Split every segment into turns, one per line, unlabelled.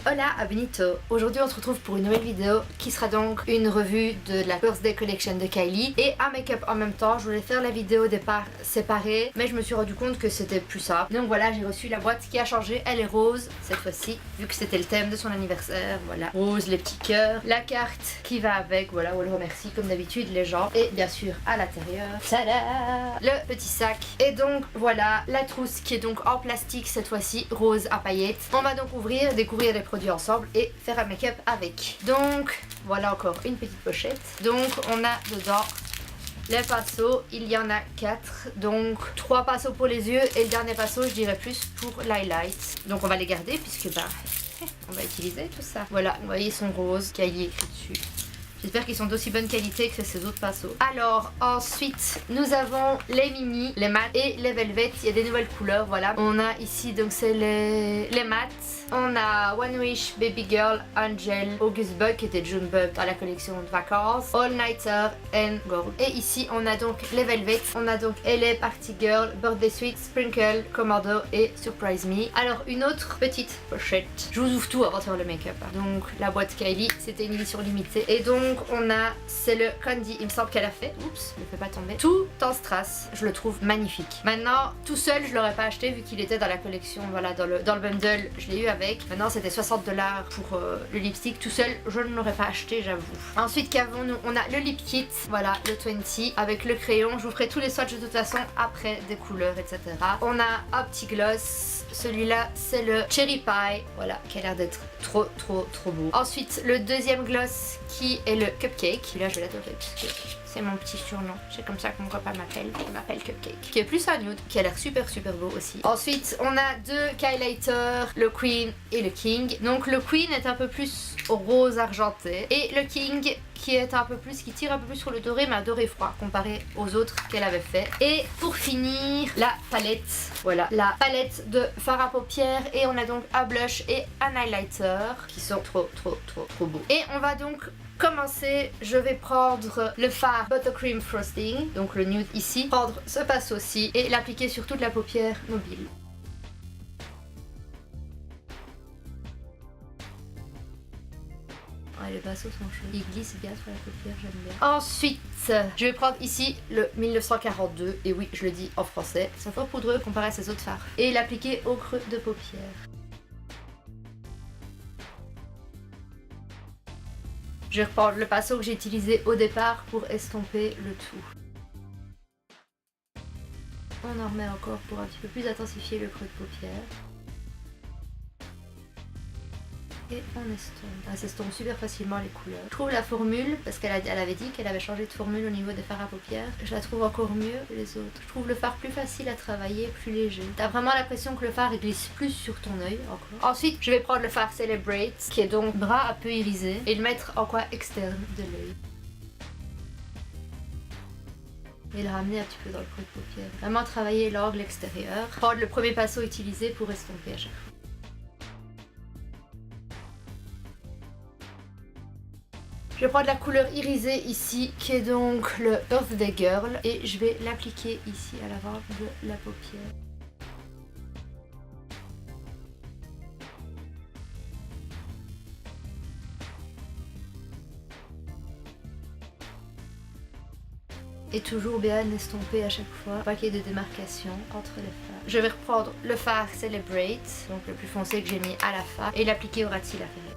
Hola, Benito. Aujourd'hui on se retrouve pour une nouvelle vidéo qui sera donc une revue de la Birthday Collection de Kylie et un make-up en même temps. Je voulais faire la vidéo au départ séparée, mais je me suis rendu compte que c'était plus simple. Donc voilà, j'ai reçu la boîte qui a changé, elle est rose cette fois-ci, vu que c'était le thème de son anniversaire. Voilà, rose, les petits cœurs, la carte qui va avec, voilà, où elle remercie comme d'habitude les gens. Et bien sûr à l'intérieur, tada, le petit sac. Et donc voilà, la trousse qui est donc en plastique cette fois-ci, rose à paillettes. On va donc ouvrir, découvrir les produits ensemble et faire un make-up avec. Donc voilà encore une petite pochette. Donc on a dedans les pinceaux, il y en a 4, donc 3 pinceaux pour les yeux et le dernier pinceau je dirais plus pour l'highlight. Donc on va les garder puisque bah on va utiliser tout ça. Voilà, vous voyez ils sont roses, Kylie écrit dessus. J'espère qu'ils sont d'aussi bonne qualité que ces autres pinceaux. Alors ensuite nous avons les mini, les mat et les velvet. Il y a des nouvelles couleurs, voilà. On a ici donc c'est les mat. On a One Wish, Baby Girl, Angel, August Bug qui était June Bug dans la collection de vacances, All Nighter and Gold. Et ici on a donc les velvet. On a donc LA Party Girl, Birthday Suite, Sprinkle, Commando et Surprise Me. Alors une autre petite pochette. Je vous ouvre tout avant de faire le make-up. Donc la boîte Kylie, c'était une édition limitée. Et donc on a, c'est le Candy, il me semble qu'elle a fait, oups, ne fait pas tomber, tout en strass, je le trouve magnifique. Maintenant, tout seul je l'aurais pas acheté vu qu'il était dans la collection, voilà, dans le bundle, je l'ai eu avec. Maintenant c'était 60$ pour le lipstick, tout seul je ne l'aurais pas acheté, j'avoue. Ensuite qu'avons-nous? On a le lip kit, voilà, le 20 avec le crayon, je vous ferai tous les swatchs de toute façon après des couleurs, etc. On a un petit gloss. Celui-là c'est le Cherry Pie, voilà, qui a l'air d'être trop beau. Ensuite le deuxième gloss qui est le Cupcake. Celui-là je l'adorais puisque c'est mon petit surnom, c'est comme ça que mon copain m'appelle, il m'appelle Cupcake. Qui est plus un nude, qui a l'air super beau aussi. Ensuite on a deux highlighters, le Queen et le King. Donc le Queen est un peu plus rose argenté et le King qui est un peu plus, qui tire un peu plus sur le doré, mais un doré froid comparé aux autres qu'elle avait fait. Et pour finir, la palette, voilà, la palette de fard à paupières. Et on a donc un blush et un highlighter qui sont trop beaux. Et on va donc commencer. Je vais prendre le fard Buttercream Frosting, donc le nude ici, prendre ce pinceau aussi et l'appliquer sur toute la paupière mobile. Ouais, les pinceaux sont chauds. Ils glissent bien sur la paupière, j'aime bien. Ensuite, je vais prendre ici le 1942. Et oui, je le dis en français. C'est fort poudreux comparé à ces autres fards. Et l'appliquer au creux de paupière. Je vais reprendre le pinceau que j'ai utilisé au départ pour estomper le tout. On en remet encore pour un petit peu plus intensifier le creux de paupière. Et on estompe. Elle s'estompe super facilement les couleurs. Je trouve la formule, parce qu'elle avait dit qu'elle avait changé de formule au niveau des fards à paupières, je la trouve encore mieux que les autres. Je trouve le fard plus facile à travailler, plus léger. T'as vraiment l'impression que le fard il glisse plus sur ton œil encore. Ensuite, je vais prendre le fard Celebrate, qui est donc bras un peu irisé, et le mettre en coin externe de l'œil. Et le ramener un petit peu dans le creux de paupière. Vraiment travailler l'angle extérieur. Prendre le premier pinceau utilisé pour estomper à chaque fois. Je vais prendre la couleur irisée ici qui est donc le Birthday Girl et je vais l'appliquer ici à l'avant de la paupière. Et toujours bien estomper à chaque fois, pas qu'il y ait de démarcation entre les fards. Je vais reprendre le fard Celebrate, donc le plus foncé que j'ai mis à la fin, et l'appliquer au ras de cils inférieur.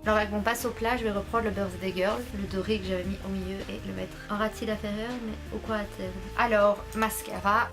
Alors avec mon pinceau plat, je vais reprendre le Birthday Girl, le doré que j'avais mis au milieu et le mettre en ras de cils inférieur mais au coin interne. Alors, mascara.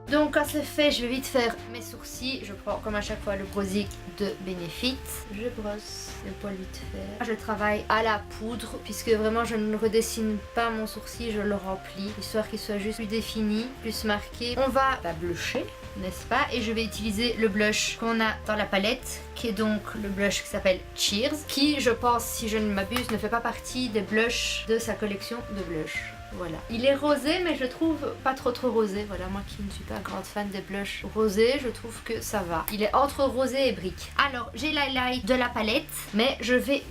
Donc quand c'est fait, je vais vite faire mes sourcils. Je prends comme à chaque fois le Brossic de Benefit. Je brosse le poil vite fait. Je travaille à la poudre puisque vraiment je ne redessine pas mon sourcil, je le remplis. Histoire qu'il soit juste plus défini, plus marqué. On va blusher, n'est-ce pas? Et je vais utiliser le blush qu'on a dans la palette, qui est donc le blush qui s'appelle Cheers, qui je pense, si je ne m'abuse, ne fait pas partie des blushs de sa collection de blush. Voilà. Il est rosé mais je trouve pas trop rosé. Voilà, moi qui ne suis pas grande fan des blushs rosés, je trouve que ça va. Il est entre rosé et brique. Alors j'ai l'highlight de la palette, mais je vais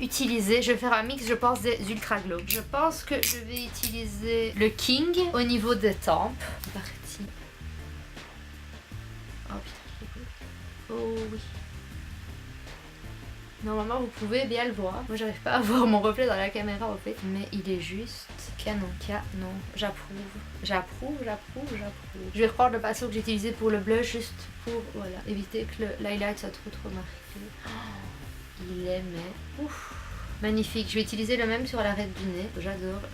faire un mix je pense des Ultra Glow. Je pense que je vais utiliser le King au niveau des tempes. Parti. Oh putain, oh oui. Normalement vous pouvez bien le voir. Moi j'arrive pas à voir mon reflet dans la caméra en fait. Mais il est juste canon. J'approuve. Je vais reprendre le pinceau que j'ai utilisé pour le blush juste pour voilà, éviter que l'highlight soit trop marqué. Oh, il est mais ouf. Magnifique, je vais utiliser le même sur l'arête du nez,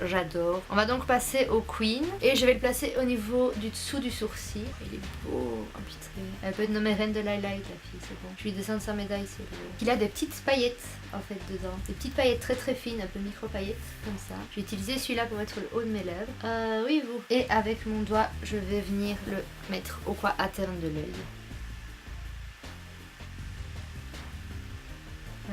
j'adore. On va donc passer au Queen et je vais le placer au niveau du dessous du sourcil. Il est beau, oh putain. Elle peut être nommée reine de l'highlight la fille, c'est bon. Je lui descends sa médaille, c'est beau. Il a des petites paillettes en fait dedans, des petites paillettes très fines, un peu micro paillettes comme ça. Je vais utiliser celui-là pour mettre le haut de mes lèvres. Oui vous. Et avec mon doigt, je vais venir le mettre au coin interne de l'œil.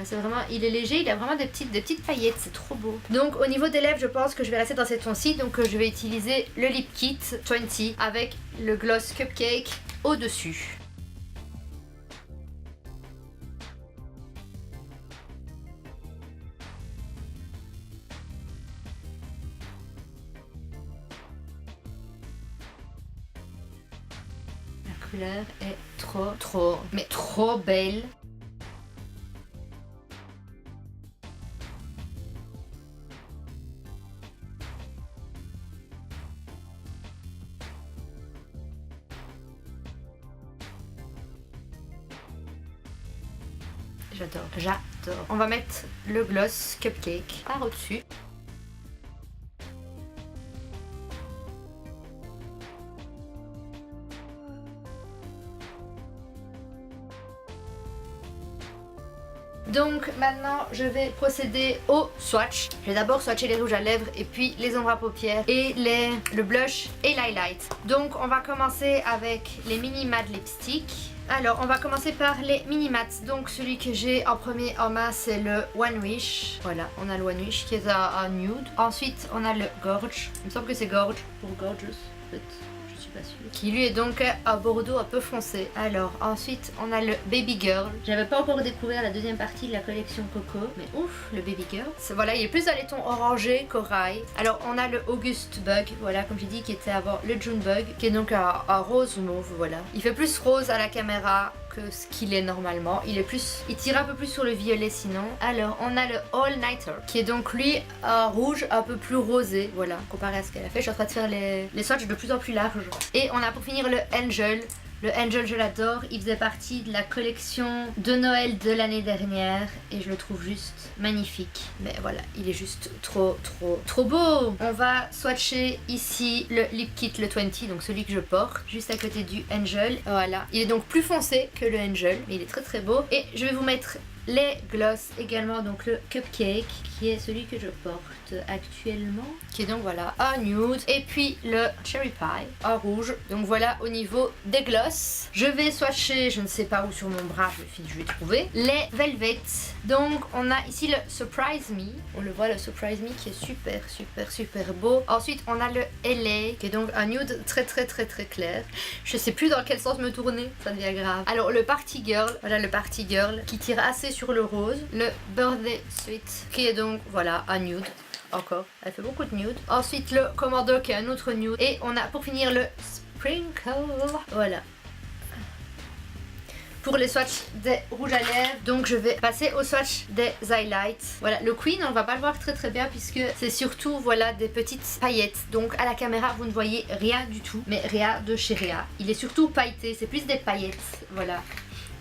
C'est vraiment, il est léger, il a vraiment des petites paillettes, c'est trop beau. Donc au niveau des lèvres, je pense que je vais rester dans cette ton-ci, donc je vais utiliser le Lip Kit 20 avec le gloss Cupcake au-dessus. La couleur est trop belle. J'adore. On va mettre le gloss Cupcake par au-dessus. Donc maintenant je vais procéder au swatch. Je vais d'abord swatcher les rouges à lèvres et puis les ombres à paupières et le blush et l'highlight. Donc on va commencer avec les mini matte lipstick. Alors on va commencer par les mini matte. Donc celui que j'ai en premier en main c'est le One Wish. Voilà, on a le One Wish qui est un nude. Ensuite on a le Gorge. Il me semble que c'est Gorge pour Gorgeous en fait. Qui lui est donc un bordeaux un peu foncé. Alors ensuite on a le Baby Girl. J'avais pas encore découvert la deuxième partie de la collection Coco, mais ouf, le Baby Girl. Voilà, il est plus dans les tons orangé, corail. Alors on a le August Bug, voilà, comme j'ai dit, qui était avant le June Bug, qui est donc un rose mauve, voilà. Il fait plus rose à la caméra que ce qu'il est normalement. Il tire un peu plus sur le violet sinon. Alors on a le All Nighter qui est donc lui un rouge un peu plus rosé, voilà, comparé à ce qu'elle a fait. Je suis en train de faire les swatchs de plus en plus larges. Et on a pour finir le Angel. Le Angel, je l'adore, il faisait partie de la collection de Noël de l'année dernière et je le trouve juste magnifique. Mais voilà, il est juste trop beau. On va swatcher ici le Lip Kit, le 20, donc celui que je porte, juste à côté du Angel. Voilà, il est donc plus foncé que le Angel, mais il est très beau. Et je vais vous mettre les gloss également, donc le Cupcake qui est celui que je porte actuellement, qui est donc voilà un nude, et puis le Cherry Pie en rouge. Donc voilà au niveau des gloss. Je vais swatcher, je ne sais pas où sur mon bras, je vais trouver les Velvet. Donc on a ici le Surprise Me, on le voit le Surprise Me qui est super beau. Ensuite on a le LA qui est donc un nude très clair. Je sais plus dans quel sens me tourner, ça devient grave. Alors le Party Girl, voilà le Party Girl qui tire assez sur le rose. Le Birthday Sweet qui est donc voilà un nude. Encore, elle fait beaucoup de nude. Ensuite le Commando qui est un autre nude. Et on a pour finir le Sprinkle. Voilà. Pour les swatchs des rouges à lèvres, donc je vais passer au swatch des highlights. Voilà, le Queen on va pas le voir très bien puisque c'est surtout voilà des petites paillettes. Donc à la caméra vous ne voyez rien du tout, mais Réa de chez Réa. Il est surtout pailleté, c'est plus des paillettes, voilà.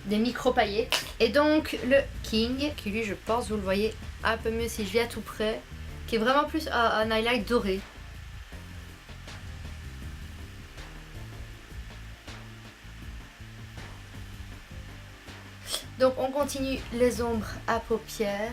Des micro paillettes. Et donc le King, qui lui je pense vous le voyez un peu mieux si je viens tout près, qui est vraiment plus un highlight doré. Donc on continue les ombres à paupières.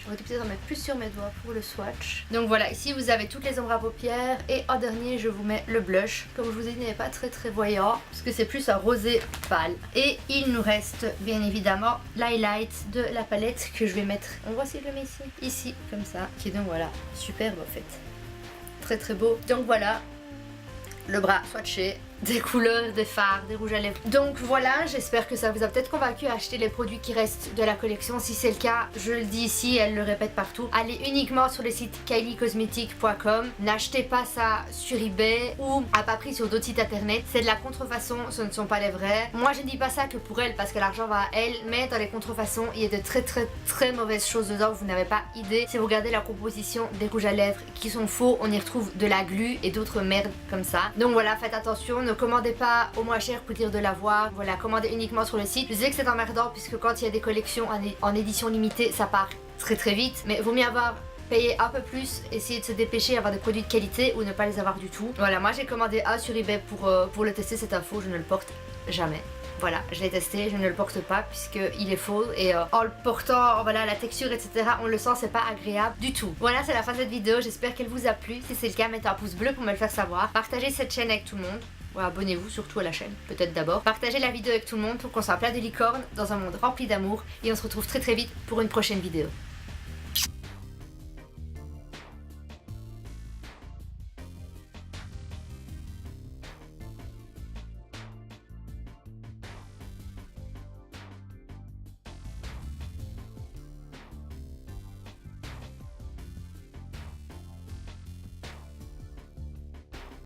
J'aurais dû peut-être en mettre plus sur mes doigts pour le swatch. Donc voilà, ici vous avez toutes les ombres à paupières. Et en dernier je vous mets le blush. Comme je vous ai dit, il n'est pas très voyant, parce que c'est plus un rosé pâle. Et il nous reste bien évidemment l'highlight de la palette que je vais mettre. On voit si je le mets ici. Ici, comme ça. Qui est donc voilà, superbe en fait. très beau. Donc voilà, le bras swatché, des couleurs, des fards, des rouges à lèvres. Donc voilà, j'espère que ça vous a peut-être convaincu à acheter les produits qui restent de la collection. Si c'est le cas, je le dis ici, elle le répète partout, allez uniquement sur le site kyliecosmetics.com. N'achetez pas ça sur eBay ou à pas prix sur d'autres sites internet. C'est de la contrefaçon, ce ne sont pas les vrais. Moi je ne dis pas ça que pour elle parce que l'argent va à elle, mais dans les contrefaçons, il y a de très mauvaises choses dedans, vous n'avez pas idée. Si vous regardez la composition des rouges à lèvres qui sont faux, on y retrouve de la glu et d'autres merdes comme ça. Donc voilà, faites attention. Ne commandez pas au moins cher pour dire de l'avoir. Voilà, commandez uniquement sur le site. Je sais que c'est emmerdant puisque quand il y a des collections en édition limitée, ça part très vite. Mais vaut mieux avoir payé un peu plus, essayer de se dépêcher, avoir des produits de qualité ou ne pas les avoir du tout. Voilà, moi j'ai commandé un sur eBay pour le tester, cette info, je ne le porte jamais. Voilà, je l'ai testé, je ne le porte pas puisqu'il est faux et en le portant, voilà, la texture etc, on le sent, c'est pas agréable du tout. Voilà, c'est la fin de cette vidéo, j'espère qu'elle vous a plu. Si c'est le cas, mettez un pouce bleu pour me le faire savoir. Partagez cette chaîne avec tout le monde. Ouais, abonnez-vous surtout à la chaîne, peut-être d'abord. Partagez la vidéo avec tout le monde pour qu'on soit plein de licornes dans un monde rempli d'amour. Et on se retrouve très vite pour une prochaine vidéo.